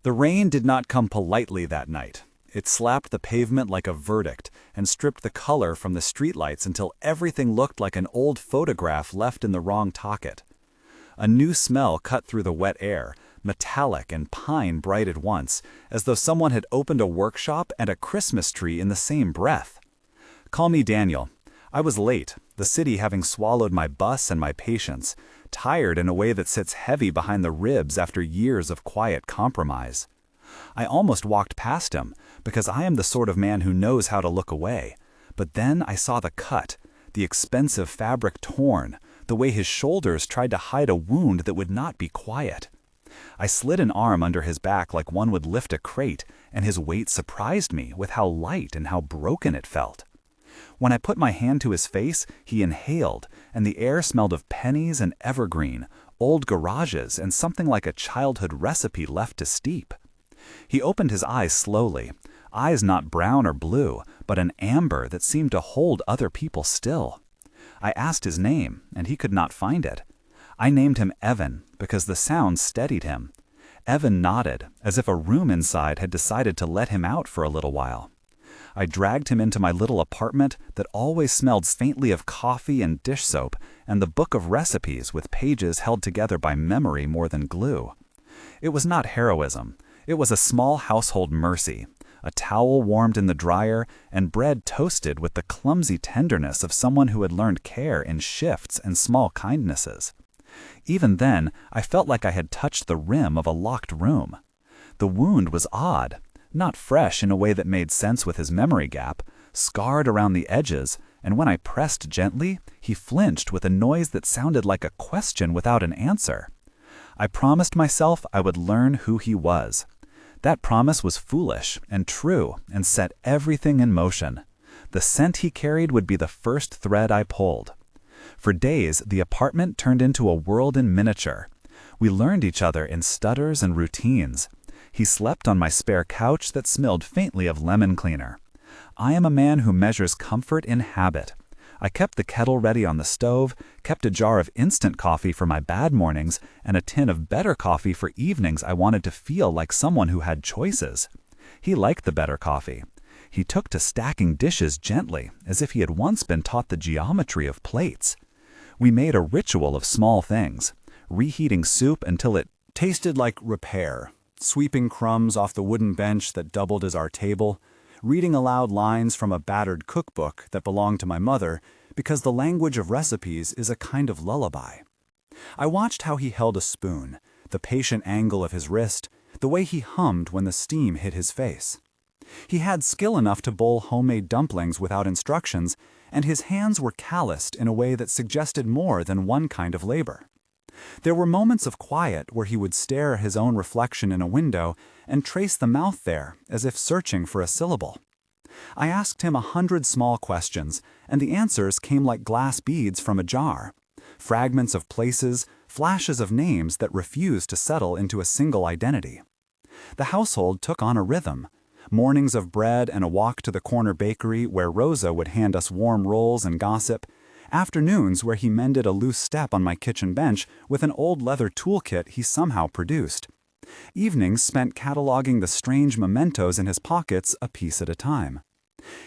The rain did not come politely that night. It slapped the pavement like a verdict and stripped the color from the streetlights until everything looked like an old photograph left in the wrong pocket. A new smell cut through the wet air, metallic and pine bright at once, as though someone had opened a workshop and a Christmas tree in the same breath. Call me Daniel. I was late, the city having swallowed my bus and my patience, tired in a way that sits heavy behind the ribs after years of quiet compromise. I almost walked past him, because I am the sort of man who knows how to look away. But then I saw the cut, the expensive fabric torn, the way his shoulders tried to hide a wound that would not be quiet. I slid an arm under his back like one would lift a crate, and his weight surprised me with how light and how broken it felt. When I put my hand to his face, he inhaled, and the air smelled of pennies and evergreen, old garages, and something like a childhood recipe left to steep. He opened his eyes slowly, eyes not brown or blue, but an amber that seemed to hold other people still. I asked his name, and he could not find it. I named him Evan, because the sound steadied him. Evan nodded, as if a room inside had decided to let him out for a little while. I dragged him into my little apartment that always smelled faintly of coffee and dish soap, and the book of recipes with pages held together by memory more than glue. It was not heroism. It was a small household mercy, a towel warmed in the dryer, and bread toasted with the clumsy tenderness of someone who had learned care in shifts and small kindnesses. Even then, I felt like I had touched the rim of a locked room. The wound was odd, not fresh in a way that made sense with his memory gap, scarred around the edges, and when I pressed gently, he flinched with a noise that sounded like a question without an answer. I promised myself I would learn who he was. That promise was foolish and true and set everything in motion. The scent he carried would be the first thread I pulled. For days, the apartment turned into a world in miniature. We learned each other in stutters and routines. He slept on my spare couch that smelled faintly of lemon cleaner. I am a man who measures comfort in habit. I kept the kettle ready on the stove, kept a jar of instant coffee for my bad mornings, and a tin of better coffee for evenings I wanted to feel like someone who had choices. He liked the better coffee. He took to stacking dishes gently, as if he had once been taught the geometry of plates. We made a ritual of small things, reheating soup until it tasted like repair, sweeping crumbs off the wooden bench that doubled as our table, reading aloud lines from a battered cookbook that belonged to my mother, because the language of recipes is a kind of lullaby. I watched how he held a spoon, the patient angle of his wrist, the way he hummed when the steam hit his face. He had skill enough to bowl homemade dumplings without instructions, and his hands were calloused in a way that suggested more than one kind of labor. There were moments of quiet where he would stare at his own reflection in a window and trace the mouth there as if searching for a syllable. I asked him 100 small questions, and the answers came like glass beads from a jar. Fragments of places, flashes of names that refused to settle into a single identity. The household took on a rhythm. Mornings of bread and a walk to the corner bakery where Rosa would hand us warm rolls and gossip. Afternoons where he mended a loose step on my kitchen bench with an old leather toolkit he somehow produced. Evenings spent cataloging the strange mementos in his pockets a piece at a time.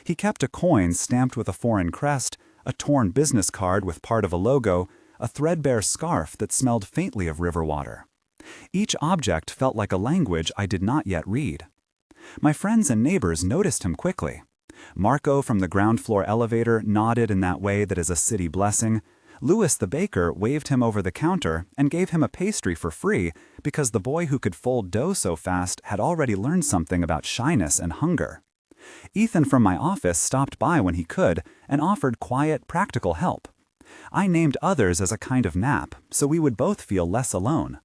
He kept a coin stamped with a foreign crest, a torn business card with part of a logo, a threadbare scarf that smelled faintly of river water. Each object felt like a language I did not yet read. My friends and neighbors noticed him quickly. Marco from the ground floor elevator nodded in that way that is a city blessing. Louis the baker waved him over the counter and gave him a pastry for free because the boy who could fold dough so fast had already learned something about shyness and hunger. Ethan from my office stopped by when he could and offered quiet, practical help. I named others as a kind of nap, so we would both feel less alone.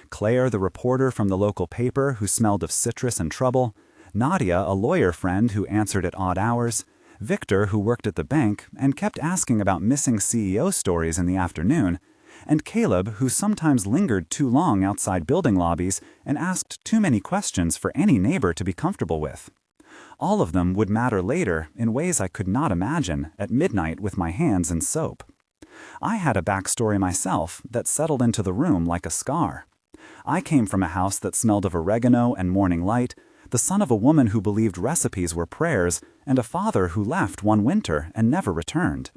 Claire, the reporter from the local paper who smelled of citrus and trouble, Nadia, a lawyer friend who answered at odd hours, Victor, who worked at the bank and kept asking about missing CEO stories in the afternoon, and Caleb, who sometimes lingered too long outside building lobbies and asked too many questions for any neighbor to be comfortable with. All of them would matter later in ways I could not imagine at midnight with my hands in soap. I had a backstory myself that settled into the room like a scar. I came from a house that smelled of oregano and morning light, the son of a woman who believed recipes were prayers, and a father who left one winter and never returned.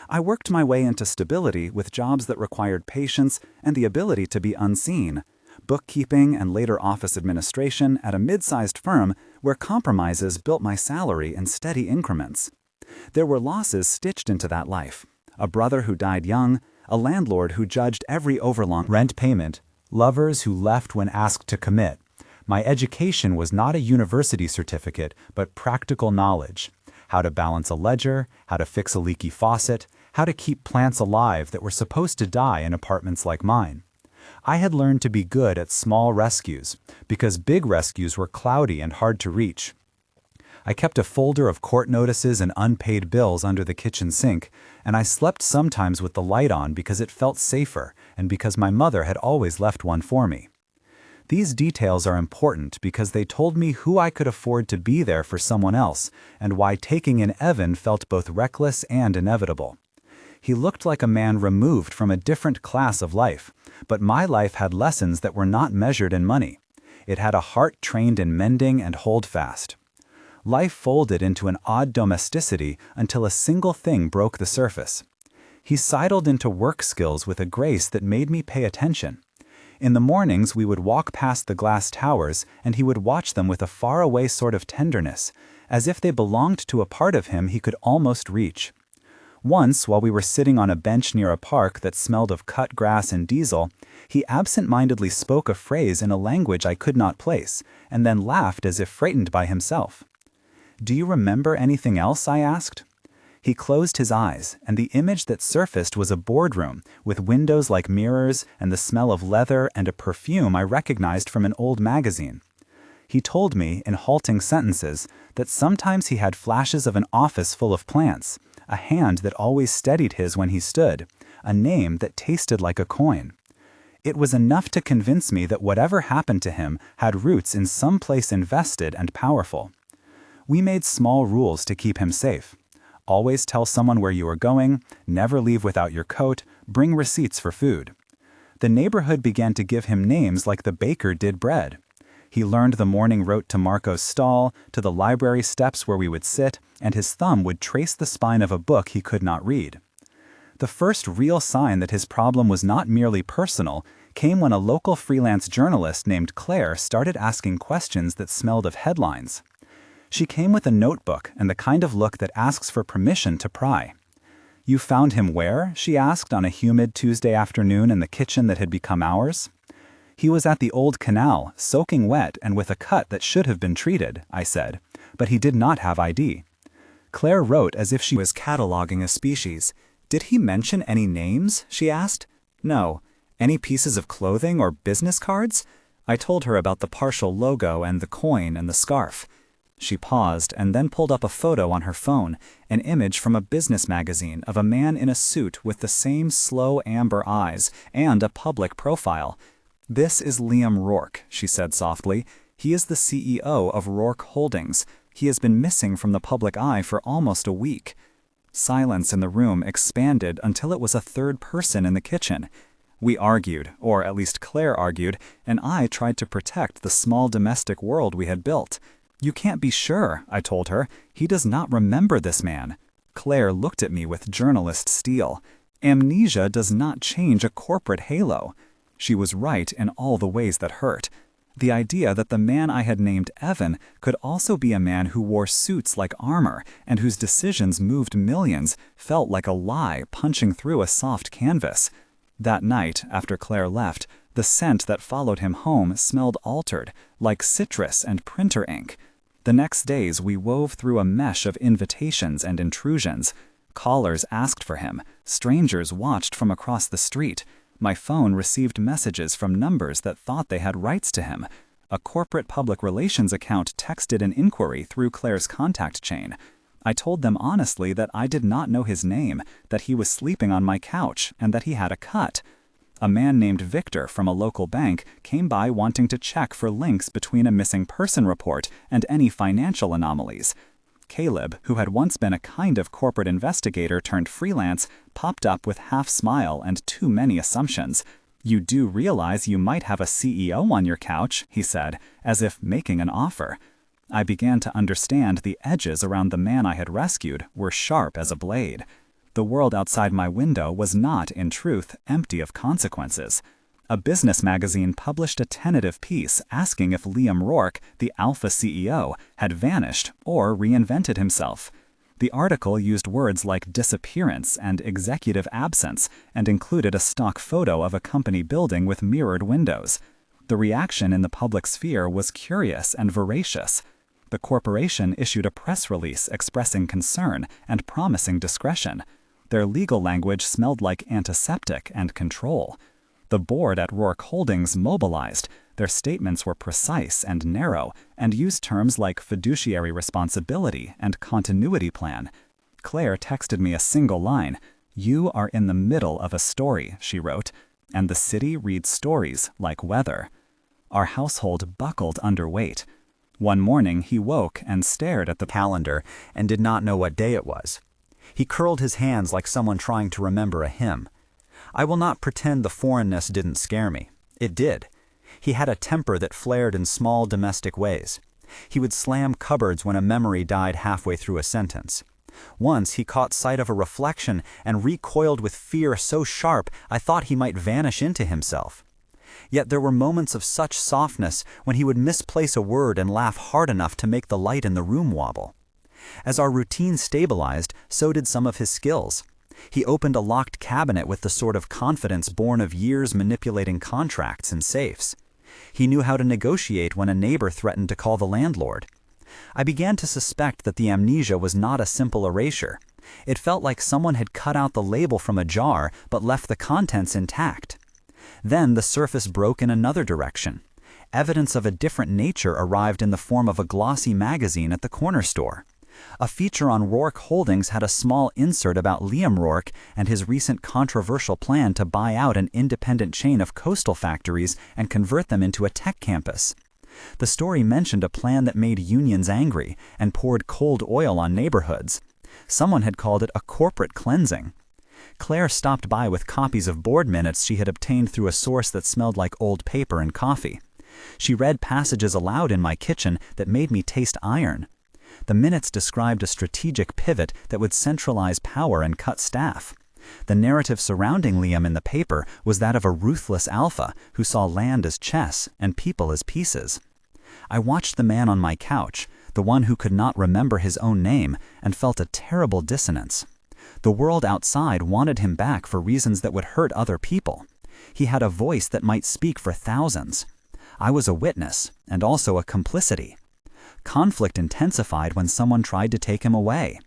I worked my way into stability with jobs that required patience and the ability to be unseen, bookkeeping and later office administration at a mid-sized firm where compromises built my salary in steady increments. There were losses stitched into that life: a brother who died young, a landlord who judged every overlong rent payment, lovers who left when asked to commit. My education was not a university certificate, but practical knowledge: how to balance a ledger, how to fix a leaky faucet, how to keep plants alive that were supposed to die in apartments like mine. I had learned to be good at small rescues, because big rescues were cloudy and hard to reach. I kept a folder of court notices and unpaid bills under the kitchen sink, and I slept sometimes with the light on because it felt safer and because my mother had always left one for me. These details are important because they told me who I could afford to be there for someone else and why taking in Evan felt both reckless and inevitable. He looked like a man removed from a different class of life, but my life had lessons that were not measured in money. It had a heart trained in mending and holdfast. Life folded into an odd domesticity until a single thing broke the surface. He sidled into work skills with a grace that made me pay attention. In the mornings we would walk past the glass towers and he would watch them with a faraway sort of tenderness, as if they belonged to a part of him he could almost reach. Once, while we were sitting on a bench near a park that smelled of cut grass and diesel, he absent-mindedly spoke a phrase in a language I could not place, and then laughed as if frightened by himself. "Do you remember anything else?" I asked. He closed his eyes, and the image that surfaced was a boardroom, with windows like mirrors and the smell of leather and a perfume I recognized from an old magazine. He told me, in halting sentences, that sometimes he had flashes of an office full of plants, a hand that always steadied his when he stood, a name that tasted like a coin. It was enough to convince me that whatever happened to him had roots in some place invested and powerful. We made small rules to keep him safe. Always tell someone where you are going, never leave without your coat, bring receipts for food. The neighborhood began to give him names like the baker did bread. He learned the morning route to Marco's stall, to the library steps where we would sit, and his thumb would trace the spine of a book he could not read. The first real sign that his problem was not merely personal came when a local freelance journalist named Claire started asking questions that smelled of headlines. She came with a notebook and the kind of look that asks for permission to pry. "You found him where?" she asked on a humid Tuesday afternoon in the kitchen that had become ours. "He was at the old canal, soaking wet and with a cut that should have been treated," I said, "but he did not have ID." Claire wrote as if she was cataloging a species. "Did he mention any names?" she asked. "No. Any pieces of clothing or business cards?" I told her about the partial logo and the coin and the scarf. She paused and then pulled up a photo on her phone, an image from a business magazine of a man in a suit with the same slow amber eyes and a public profile. "This is Liam Rourke," she said softly. "He is the CEO of Rourke Holdings. He has been missing from the public eye for almost a week." Silence in the room expanded until it was a third person in the kitchen. We argued, or at least Claire argued, and I tried to protect the small domestic world we had built. "You can't be sure," I told her. "He does not remember this man." Claire looked at me with journalist steel. "Amnesia does not change a corporate halo." She was right in all the ways that hurt. The idea that the man I had named Evan could also be a man who wore suits like armor and whose decisions moved millions felt like a lie punching through a soft canvas. That night, after Claire left, the scent that followed him home smelled altered, like citrus and printer ink. The next days we wove through a mesh of invitations and intrusions. Callers asked for him. Strangers watched from across the street. My phone received messages from numbers that thought they had rights to him. A corporate public relations account texted an inquiry through Claire's contact chain. I told them honestly that I did not know his name, that he was sleeping on my couch, and that he had a cut. A man named Victor from a local bank came by wanting to check for links between a missing person report and any financial anomalies. Caleb, who had once been a kind of corporate investigator turned freelance, popped up with half smile and too many assumptions. "You do realize you might have a CEO on your couch," he said, as if making an offer. I began to understand the edges around the man I had rescued were sharp as a blade. The world outside my window was not, in truth, empty of consequences. A business magazine published a tentative piece asking if Liam Rourke, the Alpha CEO, had vanished or reinvented himself. The article used words like disappearance and executive absence and included a stock photo of a company building with mirrored windows. The reaction in the public sphere was curious and voracious. The corporation issued a press release expressing concern and promising discretion. Their legal language smelled like antiseptic and control. The board at Rourke Holdings mobilized. Their statements were precise and narrow, and used terms like fiduciary responsibility and continuity plan. Claire texted me a single line. "You are in the middle of a story," she wrote, "and the city reads stories like weather." Our household buckled under weight. One morning he woke and stared at the calendar and did not know what day it was. He curled his hands like someone trying to remember a hymn. I will not pretend the foreignness didn't scare me. It did. He had a temper that flared in small domestic ways. He would slam cupboards when a memory died halfway through a sentence. Once he caught sight of a reflection and recoiled with fear so sharp I thought he might vanish into himself. Yet there were moments of such softness when he would misplace a word and laugh hard enough to make the light in the room wobble. As our routine stabilized, so did some of his skills. He opened a locked cabinet with the sort of confidence born of years manipulating contracts and safes. He knew how to negotiate when a neighbor threatened to call the landlord. I began to suspect that the amnesia was not a simple erasure. It felt like someone had cut out the label from a jar but left the contents intact. Then the surface broke in another direction. Evidence of a different nature arrived in the form of a glossy magazine at the corner store. A feature on Rourke Holdings had a small insert about Liam Rourke and his recent controversial plan to buy out an independent chain of coastal factories and convert them into a tech campus. The story mentioned a plan that made unions angry and poured cold oil on neighborhoods. Someone had called it a corporate cleansing. Claire stopped by with copies of board minutes she had obtained through a source that smelled like old paper and coffee. She read passages aloud in my kitchen that made me taste iron. The minutes described a strategic pivot that would centralize power and cut staff. The narrative surrounding Liam in the paper was that of a ruthless alpha who saw land as chess and people as pieces. I watched the man on my couch, the one who could not remember his own name, and felt a terrible dissonance. The world outside wanted him back for reasons that would hurt other people. He had a voice that might speak for thousands. I was a witness, and also a complicity. Conflict intensified when someone tried to take him away.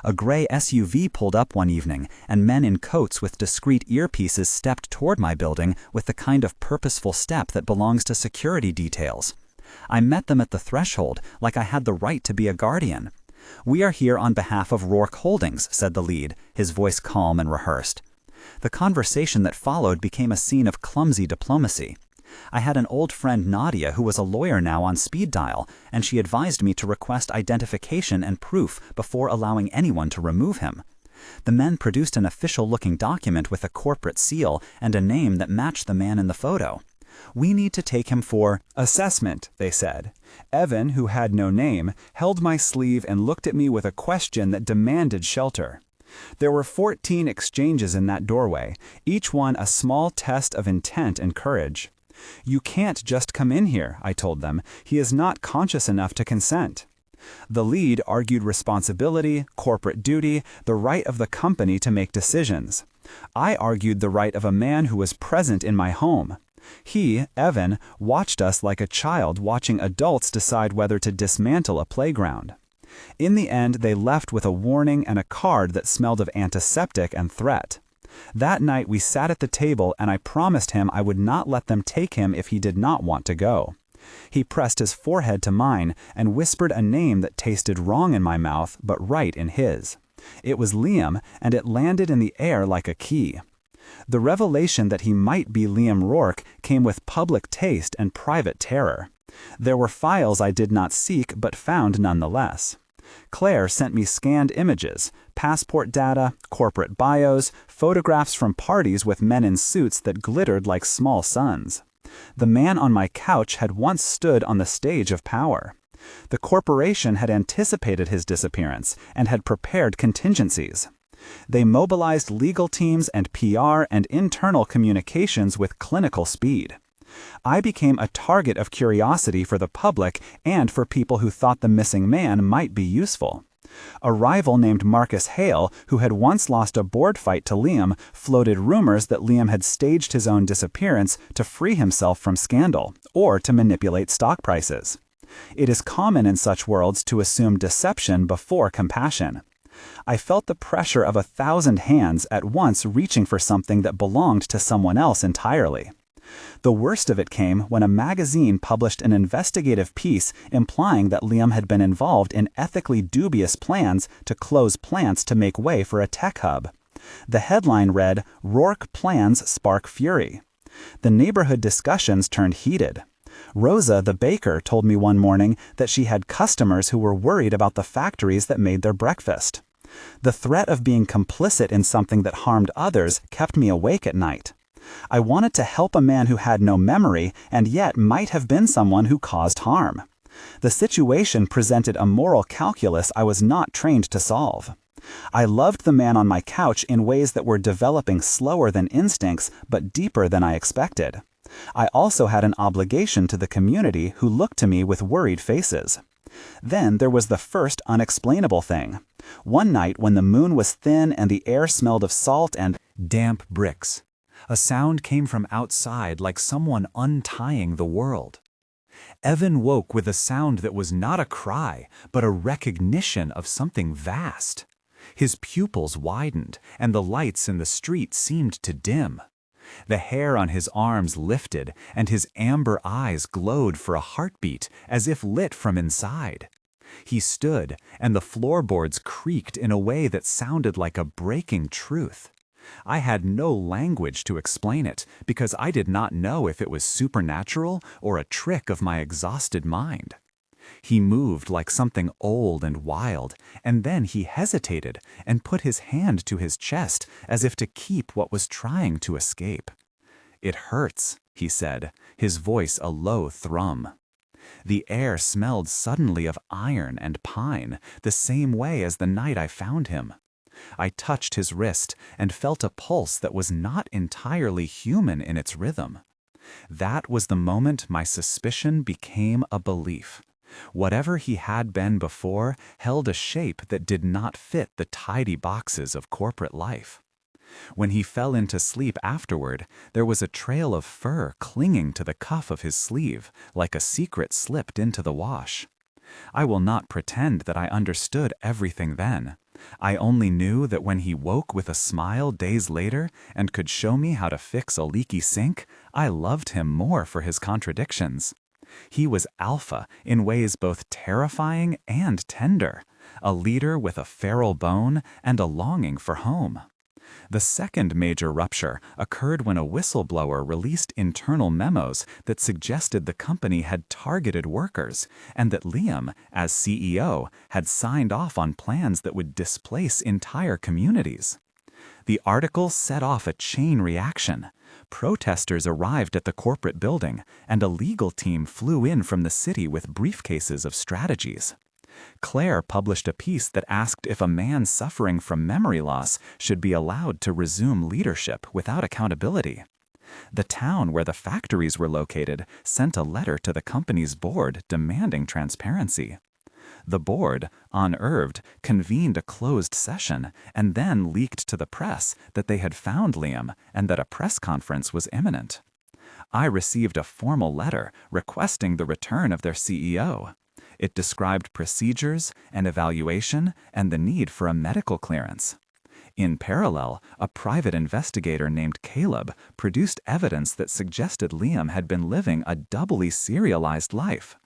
A gray SUV pulled up one evening, and men in coats with discreet earpieces stepped toward my building with the kind of purposeful step that belongs to security details. I met them at the threshold, like I had the right to be a guardian. "We are here on behalf of Rourke Holdings," said the lead, his voice calm and rehearsed. The conversation that followed became a scene of clumsy diplomacy. I had an old friend, Nadia, who was a lawyer now, on speed dial, and she advised me to request identification and proof before allowing anyone to remove him. The men produced an official-looking document with a corporate seal and a name that matched the man in the photo. "We need to take him for assessment," they said. Evan, who had no name, held my sleeve and looked at me with a question that demanded shelter. There were 14 exchanges in that doorway, each one a small test of intent and courage. "You can't just come in here," I told them. "He is not conscious enough to consent." The lead argued responsibility, corporate duty, the right of the company to make decisions. I argued the right of a man who was present in my home. He, Evan, watched us like a child watching adults decide whether to dismantle a playground. In the end, they left with a warning and a card that smelled of antiseptic and threat. That night we sat at the table and I promised him I would not let them take him if he did not want to go. He pressed his forehead to mine and whispered a name that tasted wrong in my mouth but right in his. It was Liam, and it landed in the air like a key. The revelation that he might be Liam Rourke came with public taste and private terror. There were files I did not seek but found nonetheless. Claire sent me scanned images, passport data, corporate bios, photographs from parties with men in suits that glittered like small suns. The man on my couch had once stood on the stage of power. The corporation had anticipated his disappearance and had prepared contingencies. They mobilized legal teams and PR and internal communications with clinical speed. I became a target of curiosity for the public and for people who thought the missing man might be useful. A rival named Marcus Hale, who had once lost a board fight to Liam, floated rumors that Liam had staged his own disappearance to free himself from scandal, or to manipulate stock prices. It is common in such worlds to assume deception before compassion. I felt the pressure of 1,000 hands at once reaching for something that belonged to someone else entirely. The worst of it came when a magazine published an investigative piece implying that Liam had been involved in ethically dubious plans to close plants to make way for a tech hub. The headline read, "Rourke Plans Spark Fury." The neighborhood discussions turned heated. Rosa, the baker, told me one morning that she had customers who were worried about the factories that made their breakfast. The threat of being complicit in something that harmed others kept me awake at night. I wanted to help a man who had no memory and yet might have been someone who caused harm. The situation presented a moral calculus I was not trained to solve. I loved the man on my couch in ways that were developing slower than instincts but deeper than I expected. I also had an obligation to the community who looked to me with worried faces. Then there was the first unexplainable thing. One night when the moon was thin and the air smelled of salt and damp bricks, a sound came from outside like someone untying the world. Evan woke with a sound that was not a cry, but a recognition of something vast. His pupils widened, and the lights in the street seemed to dim. The hair on his arms lifted, and his amber eyes glowed for a heartbeat, as if lit from inside. He stood, and the floorboards creaked in a way that sounded like a breaking truth. I had no language to explain it, because I did not know if it was supernatural or a trick of my exhausted mind. He moved like something old and wild, and then he hesitated and put his hand to his chest as if to keep what was trying to escape. "It hurts," he said, his voice a low thrum. The air smelled suddenly of iron and pine, the same way as the night I found him. I touched his wrist and felt a pulse that was not entirely human in its rhythm. That was the moment my suspicion became a belief. Whatever he had been before held a shape that did not fit the tidy boxes of corporate life. When he fell into sleep afterward, there was a trail of fur clinging to the cuff of his sleeve, like a secret slipped into the wash. I will not pretend that I understood everything then. I only knew that when he woke with a smile days later and could show me how to fix a leaky sink, I loved him more for his contradictions. He was alpha in ways both terrifying and tender, a leader with a feral bone and a longing for home. The second major rupture occurred when a whistleblower released internal memos that suggested the company had targeted workers and that Liam, as CEO, had signed off on plans that would displace entire communities. The article set off a chain reaction. Protesters arrived at the corporate building, and a legal team flew in from the city with briefcases of strategies. Claire published a piece that asked if a man suffering from memory loss should be allowed to resume leadership without accountability. The town where the factories were located sent a letter to the company's board demanding transparency. The board, unnerved, convened a closed session and then leaked to the press that they had found Liam and that a press conference was imminent. I received a formal letter requesting the return of their CEO. It described procedures, an evaluation, and the need for a medical clearance. In parallel, a private investigator named Caleb produced evidence that suggested Liam had been living a doubly serialized life.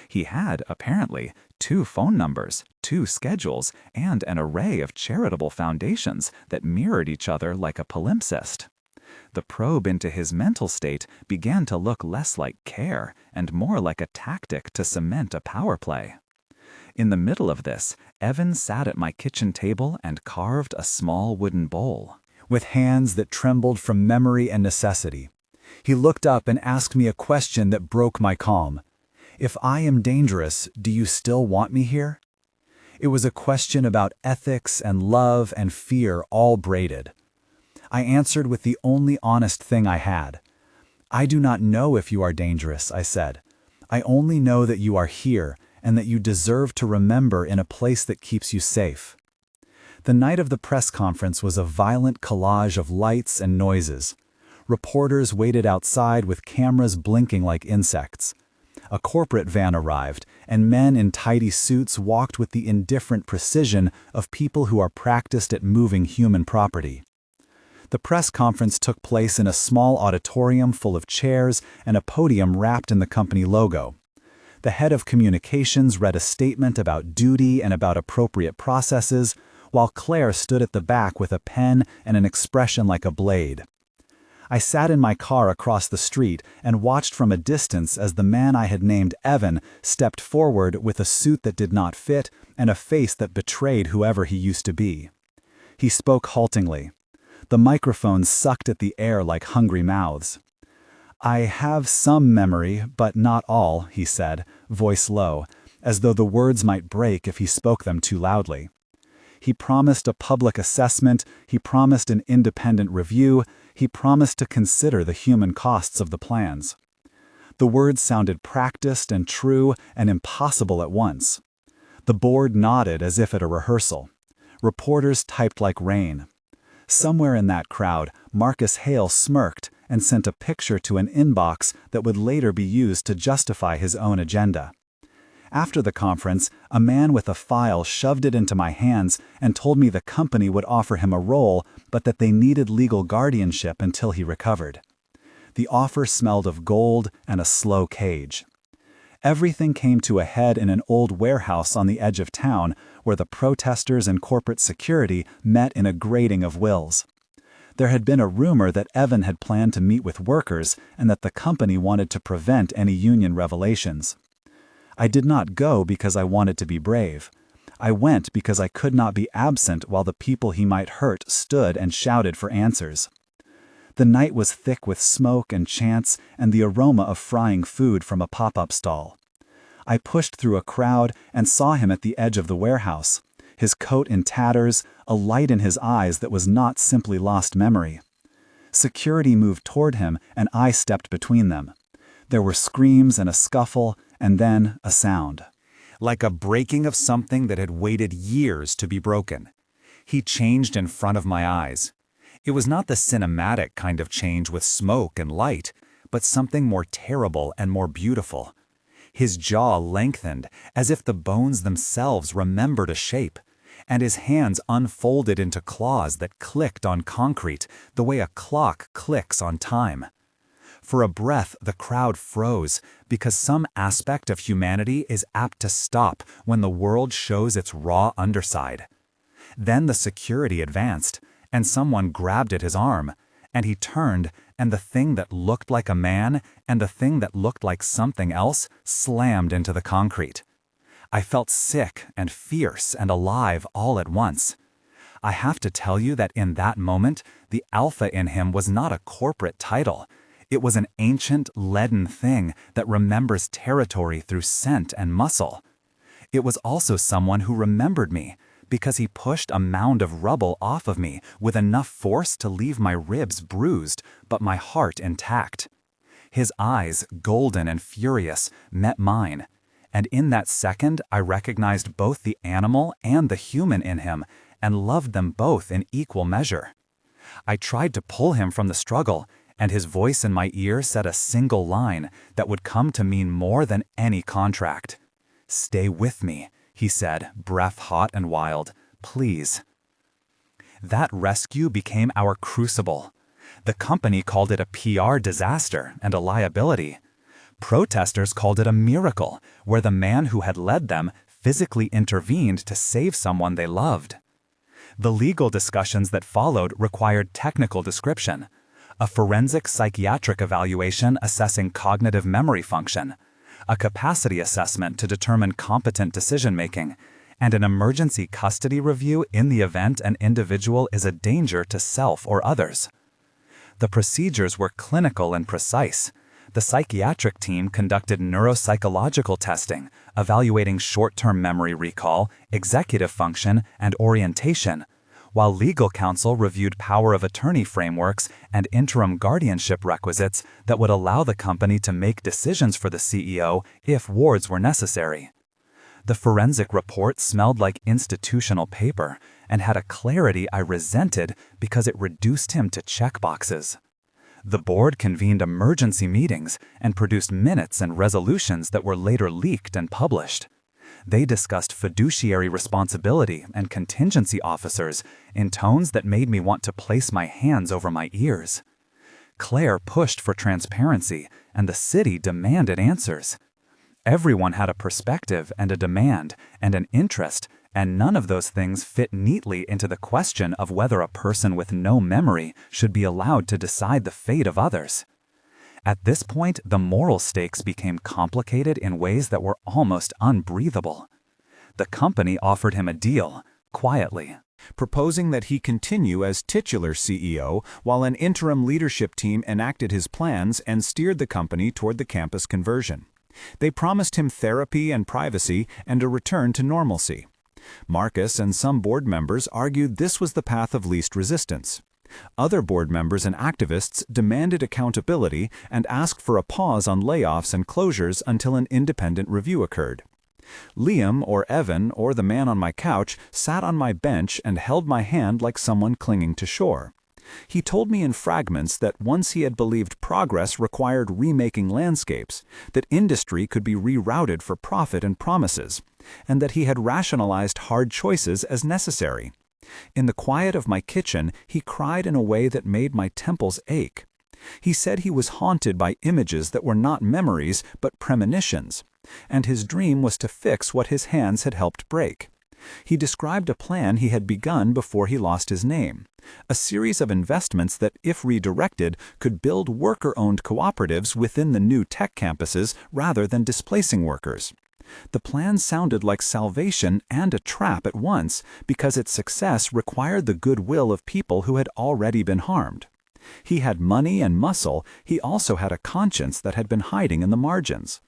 He had, apparently, 2 phone numbers, 2 schedules, and an array of charitable foundations that mirrored each other like a palimpsest. The probe into his mental state began to look less like care and more like a tactic to cement a power play. In the middle of this, Evan sat at my kitchen table and carved a small wooden bowl. With hands that trembled from memory and necessity, he looked up and asked me a question that broke my calm. If I am dangerous, do you still want me here? It was a question about ethics and love and fear all braided. I answered with the only honest thing I had. I do not know if you are dangerous, I said. I only know that you are here and that you deserve to remember in a place that keeps you safe. The night of the press conference was a violent collage of lights and noises. Reporters waited outside with cameras blinking like insects. A corporate van arrived, and men in tidy suits walked with the indifferent precision of people who are practiced at moving human property. The press conference took place in a small auditorium full of chairs and a podium wrapped in the company logo. The head of communications read a statement about duty and about appropriate processes, while Claire stood at the back with a pen and an expression like a blade. I sat in my car across the street and watched from a distance as the man I had named Evan stepped forward with a suit that did not fit and a face that betrayed whoever he used to be. He spoke haltingly. The microphone sucked at the air like hungry mouths. I have some memory, but not all, he said, voice low, as though the words might break if he spoke them too loudly. He promised a public assessment, he promised an independent review, he promised to consider the human costs of the plans. The words sounded practiced and true and impossible at once. The board nodded as if at a rehearsal. Reporters typed like rain. Somewhere in that crowd, Marcus Hale smirked and sent a picture to an inbox that would later be used to justify his own agenda. After the conference, a man with a file shoved it into my hands and told me the company would offer him a role, but that they needed legal guardianship until he recovered. The offer smelled of gold and a slow cage. Everything came to a head in an old warehouse on the edge of town, where the protesters and corporate security met in a grating of wills. There had been a rumor that Evan had planned to meet with workers and that the company wanted to prevent any union revelations. I did not go because I wanted to be brave. I went because I could not be absent while the people he might hurt stood and shouted for answers. The night was thick with smoke and chants and the aroma of frying food from a pop-up stall. I pushed through a crowd and saw him at the edge of the warehouse, his coat in tatters, a light in his eyes that was not simply lost memory. Security moved toward him and I stepped between them. There were screams and a scuffle, and then a sound. Like a breaking of something that had waited years to be broken. He changed in front of my eyes. It was not the cinematic kind of change with smoke and light, but something more terrible and more beautiful. His jaw lengthened, as if the bones themselves remembered a shape, and his hands unfolded into claws that clicked on concrete the way a clock clicks on time. For a breath, the crowd froze, because some aspect of humanity is apt to stop when the world shows its raw underside. Then the security advanced, and someone grabbed at his arm, and he turned, and the thing that looked like a man and the thing that looked like something else slammed into the concrete. I felt sick and fierce and alive all at once. I have to tell you that in that moment, the alpha in him was not a corporate title. It was an ancient, leaden thing that remembers territory through scent and muscle. It was also someone who remembered me, because he pushed a mound of rubble off of me with enough force to leave my ribs bruised, but my heart intact. His eyes, golden and furious, met mine, and in that second I recognized both the animal and the human in him, and loved them both in equal measure. I tried to pull him from the struggle, and his voice in my ear said a single line that would come to mean more than any contract. "Stay with me," he said, breath hot and wild. "Please." That rescue became our crucible. The company called it a PR disaster and a liability. Protesters called it a miracle, where the man who had led them physically intervened to save someone they loved. The legal discussions that followed required technical description. A forensic psychiatric evaluation assessing cognitive memory function, a capacity assessment to determine competent decision-making, and an emergency custody review in the event an individual is a danger to self or others. The procedures were clinical and precise. The psychiatric team conducted neuropsychological testing, evaluating short-term memory recall, executive function, and orientation, while legal counsel reviewed power of attorney frameworks and interim guardianship requisites that would allow the company to make decisions for the CEO if wards were necessary. The forensic report smelled like institutional paper and had a clarity I resented because it reduced him to checkboxes. The board convened emergency meetings and produced minutes and resolutions that were later leaked and published. They discussed fiduciary responsibility and contingency officers in tones that made me want to place my hands over my ears. Claire pushed for transparency, and the city demanded answers. Everyone had a perspective and a demand and an interest, and none of those things fit neatly into the question of whether a person with no memory should be allowed to decide the fate of others. At this point, the moral stakes became complicated in ways that were almost unbreathable. The company offered him a deal, quietly, proposing that he continue as titular CEO while an interim leadership team enacted his plans and steered the company toward the campus conversion. They promised him therapy and privacy and a return to normalcy. Marcus and some board members argued this was the path of least resistance. Other board members and activists demanded accountability and asked for a pause on layoffs and closures until an independent review occurred. Liam or Evan or the man on my couch sat on my bench and held my hand like someone clinging to shore. He told me in fragments that once he had believed progress required remaking landscapes, that industry could be rerouted for profit and promises, and that he had rationalized hard choices as necessary. In the quiet of my kitchen, he cried in a way that made my temples ache. He said he was haunted by images that were not memories but premonitions, and his dream was to fix what his hands had helped break. He described a plan he had begun before he lost his name, a series of investments that, if redirected, could build worker-owned cooperatives within the new tech campuses rather than displacing workers. The plan sounded like salvation and a trap at once because its success required the goodwill of people who had already been harmed. He had money and muscle, he also had a conscience that had been hiding in the margins.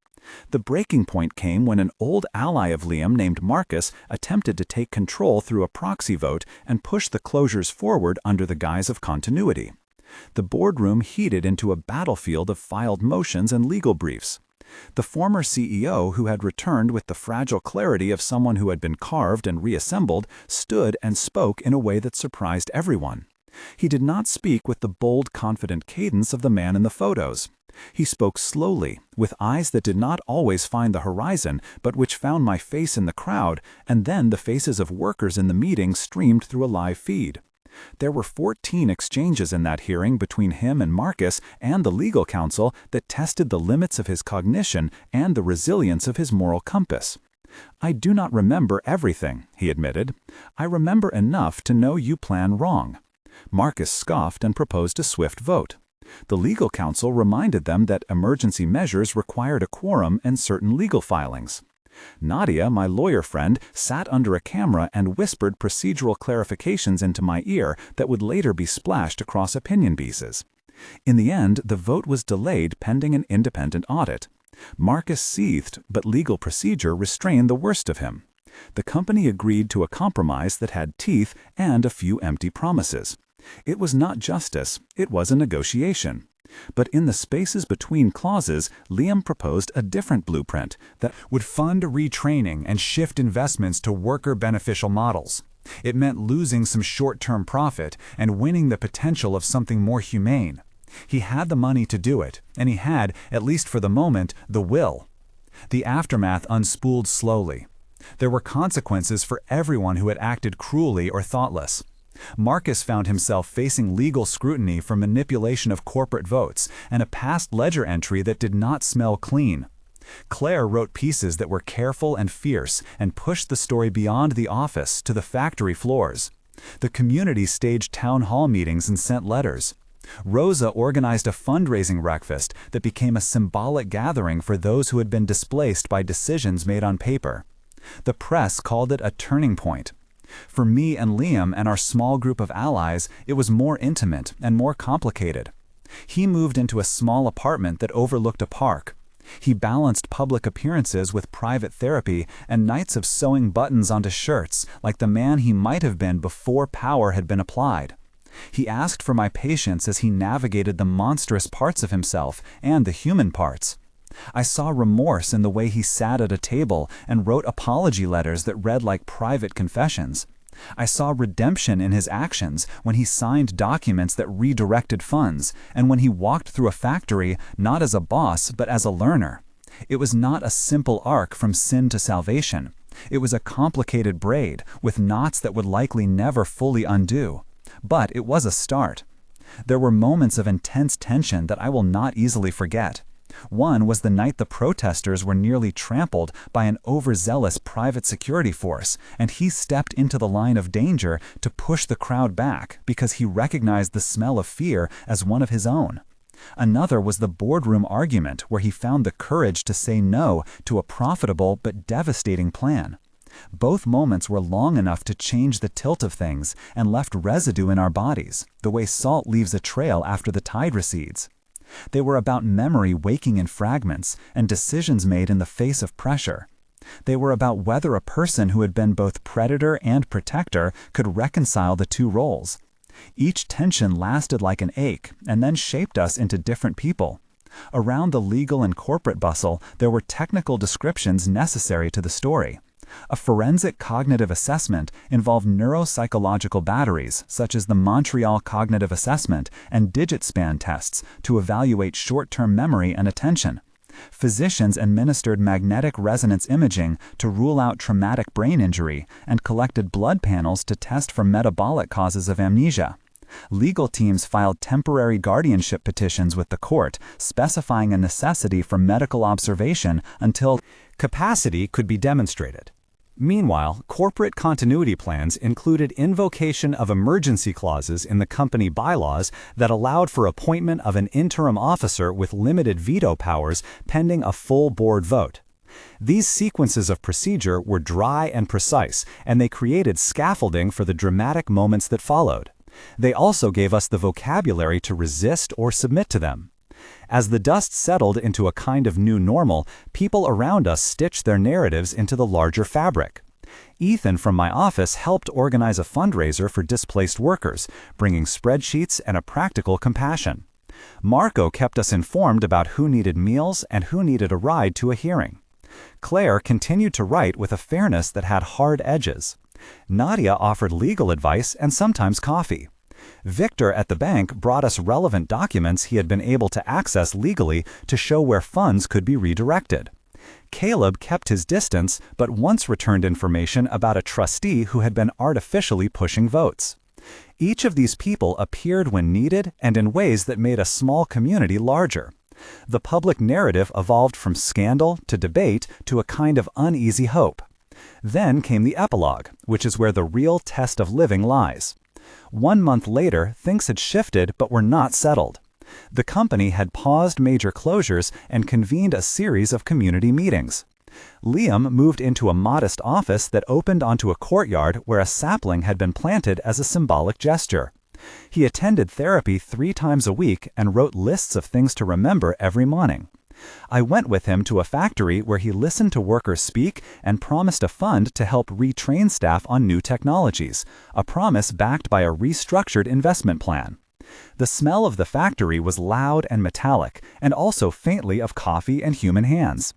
The breaking point came when an old ally of Liam named Marcus attempted to take control through a proxy vote and push the closures forward under the guise of continuity. The boardroom heated into a battlefield of filed motions and legal briefs. The former CEO, who had returned with the fragile clarity of someone who had been carved and reassembled, stood and spoke in a way that surprised everyone. He did not speak with the bold, confident cadence of the man in the photos. He spoke slowly, with eyes that did not always find the horizon, but which found my face in the crowd, and then the faces of workers in the meeting streamed through a live feed. There were 14 exchanges in that hearing between him and Marcus and the legal counsel that tested the limits of his cognition and the resilience of his moral compass. "I do not remember everything," he admitted. "I remember enough to know you plan wrong." Marcus scoffed and proposed a swift vote. The legal counsel reminded them that emergency measures required a quorum and certain legal filings. Nadia, my lawyer friend, sat under a camera and whispered procedural clarifications into my ear that would later be splashed across opinion pieces. In the end, the vote was delayed pending an independent audit. Marcus seethed, but legal procedure restrained the worst of him. The company agreed to a compromise that had teeth and a few empty promises. It was not justice, it was a negotiation. But in the spaces between clauses, Liam proposed a different blueprint that would fund retraining and shift investments to worker-beneficial models. It meant losing some short-term profit and winning the potential of something more humane. He had the money to do it, and he had, at least for the moment, the will. The aftermath unspooled slowly. There were consequences for everyone who had acted cruelly or thoughtless. Marcus found himself facing legal scrutiny for manipulation of corporate votes and a past ledger entry that did not smell clean. Claire wrote pieces that were careful and fierce and pushed the story beyond the office to the factory floors. The community staged town hall meetings and sent letters. Rosa organized a fundraising breakfast that became a symbolic gathering for those who had been displaced by decisions made on paper. The press called it a turning point. For me and Liam and our small group of allies, it was more intimate and more complicated. He moved into a small apartment that overlooked a park. He balanced public appearances with private therapy and nights of sewing buttons onto shirts like the man he might have been before power had been applied. He asked for my patience as he navigated the monstrous parts of himself and the human parts. I saw remorse in the way he sat at a table and wrote apology letters that read like private confessions. I saw redemption in his actions when he signed documents that redirected funds, and when he walked through a factory not as a boss but as a learner. It was not a simple arc from sin to salvation. It was a complicated braid with knots that would likely never fully undo. But it was a start. There were moments of intense tension that I will not easily forget. One was the night the protesters were nearly trampled by an overzealous private security force, and he stepped into the line of danger to push the crowd back because he recognized the smell of fear as one of his own. Another was the boardroom argument where he found the courage to say no to a profitable but devastating plan. Both moments were long enough to change the tilt of things and left residue in our bodies, the way salt leaves a trail after the tide recedes. They were about memory waking in fragments and decisions made in the face of pressure. They were about whether a person who had been both predator and protector could reconcile the two roles. Each tension lasted like an ache and then shaped us into different people. Around the legal and corporate bustle, there were technical descriptions necessary to the story. A forensic cognitive assessment involved neuropsychological batteries, such as the Montreal Cognitive Assessment and digit span tests, to evaluate short-term memory and attention. Physicians administered magnetic resonance imaging to rule out traumatic brain injury and collected blood panels to test for metabolic causes of amnesia. Legal teams filed temporary guardianship petitions with the court, specifying a necessity for medical observation until capacity could be demonstrated. Meanwhile, corporate continuity plans included invocation of emergency clauses in the company bylaws that allowed for appointment of an interim officer with limited veto powers pending a full board vote. These sequences of procedure were dry and precise, and they created scaffolding for the dramatic moments that followed. They also gave us the vocabulary to resist or submit to them. As the dust settled into a kind of new normal, people around us stitched their narratives into the larger fabric. Ethan from my office helped organize a fundraiser for displaced workers, bringing spreadsheets and a practical compassion. Marco kept us informed about who needed meals and who needed a ride to a hearing. Claire continued to write with a fairness that had hard edges. Nadia offered legal advice and sometimes coffee. Victor at the bank brought us relevant documents he had been able to access legally to show where funds could be redirected. Caleb kept his distance, but once returned information about a trustee who had been artificially pushing votes. Each of these people appeared when needed and in ways that made a small community larger. The public narrative evolved from scandal to debate to a kind of uneasy hope. Then came the epilogue, which is where the real test of living lies. 1 month later, things had shifted but were not settled. The company had paused major closures and convened a series of community meetings. Liam moved into a modest office that opened onto a courtyard where a sapling had been planted as a symbolic gesture. He attended therapy 3 times a week and wrote lists of things to remember every morning. I went with him to a factory where he listened to workers speak and promised a fund to help retrain staff on new technologies, a promise backed by a restructured investment plan. The smell of the factory was loud and metallic, and also faintly of coffee and human hands.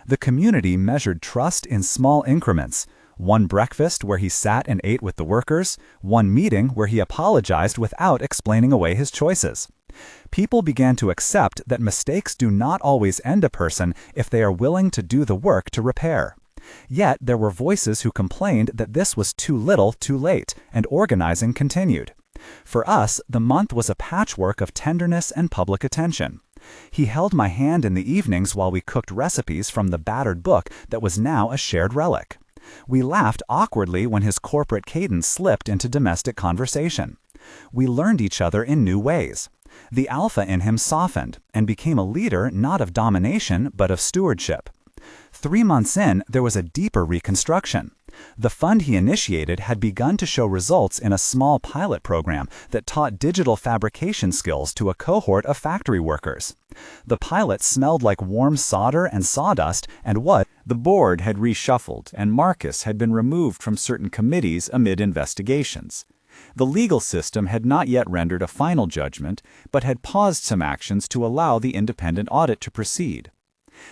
The community measured trust in small increments. 1 breakfast where he sat and ate with the workers, 1 meeting where he apologized without explaining away his choices. People began to accept that mistakes do not always end a person if they are willing to do the work to repair. Yet there were voices who complained that this was too little too late, and organizing continued. For us, the month was a patchwork of tenderness and public attention. He held my hand in the evenings while we cooked recipes from the battered book that was now a shared relic. We laughed awkwardly when his corporate cadence slipped into domestic conversation. We learned each other in new ways. The alpha in him softened and became a leader not of domination but of stewardship. 3 months in, there was a deeper reconstruction. The fund he initiated had begun to show results in a small pilot program that taught digital fabrication skills to a cohort of factory workers. The pilot smelled like warm solder and sawdust, and the board had reshuffled, and Marcus had been removed from certain committees amid investigations. The legal system had not yet rendered a final judgment, but had paused some actions to allow the independent audit to proceed.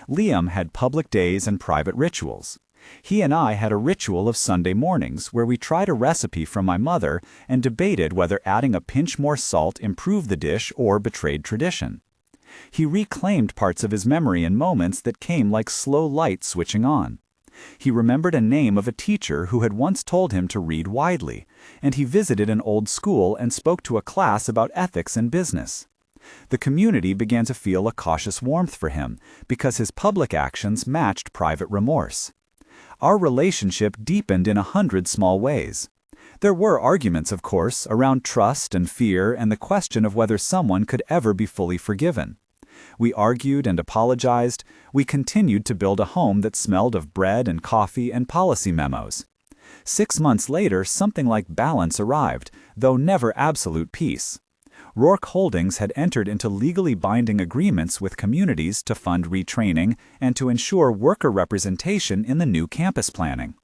Liam had public days and private rituals. He and I had a ritual of Sunday mornings where we tried a recipe from my mother and debated whether adding a pinch more salt improved the dish or betrayed tradition. He reclaimed parts of his memory in moments that came like slow light switching on. He remembered a name of a teacher who had once told him to read widely, and he visited an old school and spoke to a class about ethics and business. The community began to feel a cautious warmth for him because his public actions matched private remorse. Our relationship deepened in 100 small ways. There were arguments, of course, around trust and fear and the question of whether someone could ever be fully forgiven. We argued and apologized. We continued to build a home that smelled of bread and coffee and policy memos. 6 months later, something like balance arrived, though never absolute peace. Rourke Holdings had entered into legally binding agreements with communities to fund retraining and to ensure worker representation in the new campus planning.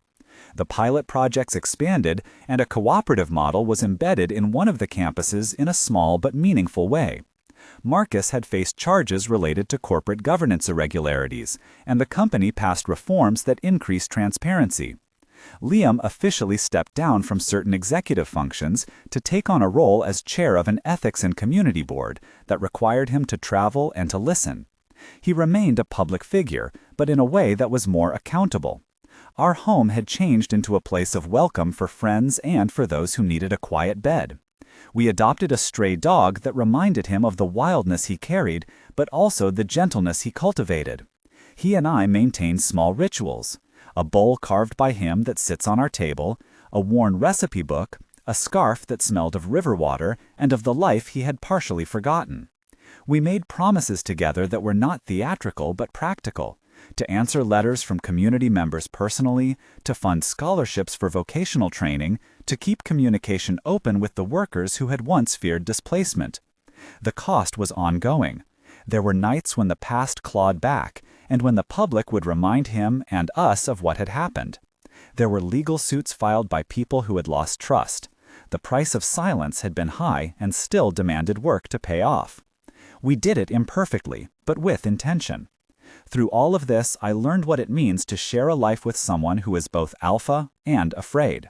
The pilot projects expanded, and a cooperative model was embedded in one of the campuses in a small but meaningful way. Marcus had faced charges related to corporate governance irregularities, and the company passed reforms that increased transparency. Liam officially stepped down from certain executive functions to take on a role as chair of an ethics and community board that required him to travel and to listen. He remained a public figure, but in a way that was more accountable. Our home had changed into a place of welcome for friends and for those who needed a quiet bed. We adopted a stray dog that reminded him of the wildness he carried, but also the gentleness he cultivated. He and I maintained small rituals. A bowl carved by him that sits on our table, a worn recipe book, a scarf that smelled of river water and of the life he had partially forgotten. We made promises together that were not theatrical but practical, to answer letters from community members personally, to fund scholarships for vocational training, to keep communication open with the workers who had once feared displacement. The cost was ongoing. There were nights when the past clawed back, and when the public would remind him and us of what had happened. There were legal suits filed by people who had lost trust. The price of silence had been high and still demanded work to pay off. We did it imperfectly, but with intention. Through all of this, I learned what it means to share a life with someone who is both alpha and afraid.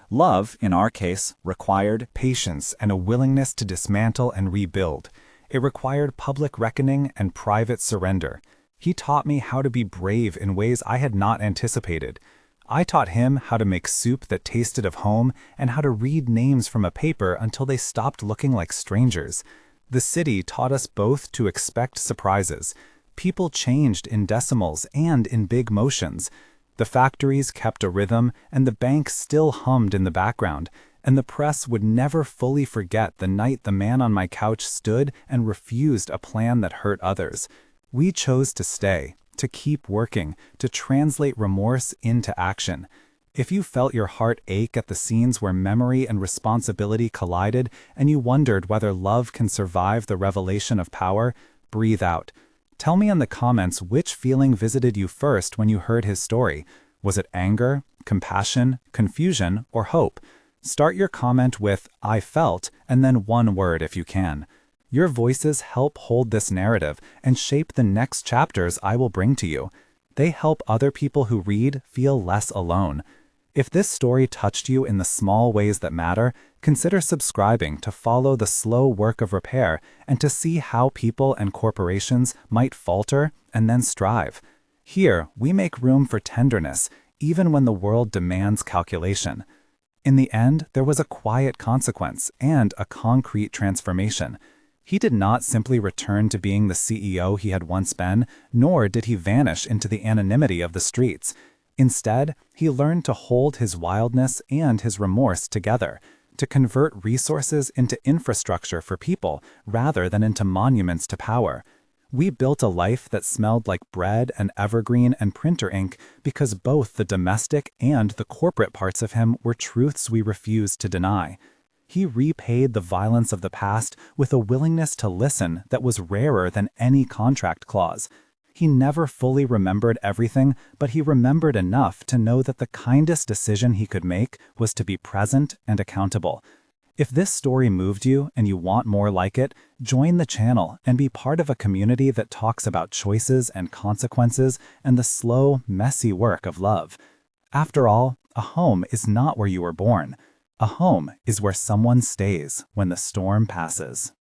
Love, in our case, required patience and a willingness to dismantle and rebuild. It required public reckoning and private surrender. He taught me how to be brave in ways I had not anticipated. I taught him how to make soup that tasted of home and how to read names from a paper until they stopped looking like strangers. The city taught us both to expect surprises. People changed in decimals and in big motions. The factories kept a rhythm, and the bank still hummed in the background, and the press would never fully forget the night the man on my couch stood and refused a plan that hurt others. We chose to stay, to keep working, to translate remorse into action. If you felt your heart ache at the scenes where memory and responsibility collided, and you wondered whether love can survive the revelation of power, breathe out. Tell me in the comments which feeling visited you first when you heard his story. Was it anger, compassion, confusion, or hope? Start your comment with "I felt" and then one word if you can. Your voices help hold this narrative and shape the next chapters I will bring to you. They help other people who read feel less alone. If this story touched you in the small ways that matter, consider subscribing to follow the slow work of repair and to see how people and corporations might falter and then strive. Here, we make room for tenderness, even when the world demands calculation. In the end, there was a quiet consequence and a concrete transformation. He did not simply return to being the CEO he had once been, nor did he vanish into the anonymity of the streets. Instead, he learned to hold his wildness and his remorse together. to convert resources into infrastructure for people rather than into monuments to power. We built a life that smelled like bread and evergreen and printer ink because both the domestic and the corporate parts of him were truths we refused to deny. He repaid the violence of the past with a willingness to listen that was rarer than any contract clause. He never fully remembered everything, but he remembered enough to know that the kindest decision he could make was to be present and accountable. If this story moved you and you want more like it, join the channel and be part of a community that talks about choices and consequences and the slow, messy work of love. After all, a home is not where you were born. A home is where someone stays when the storm passes.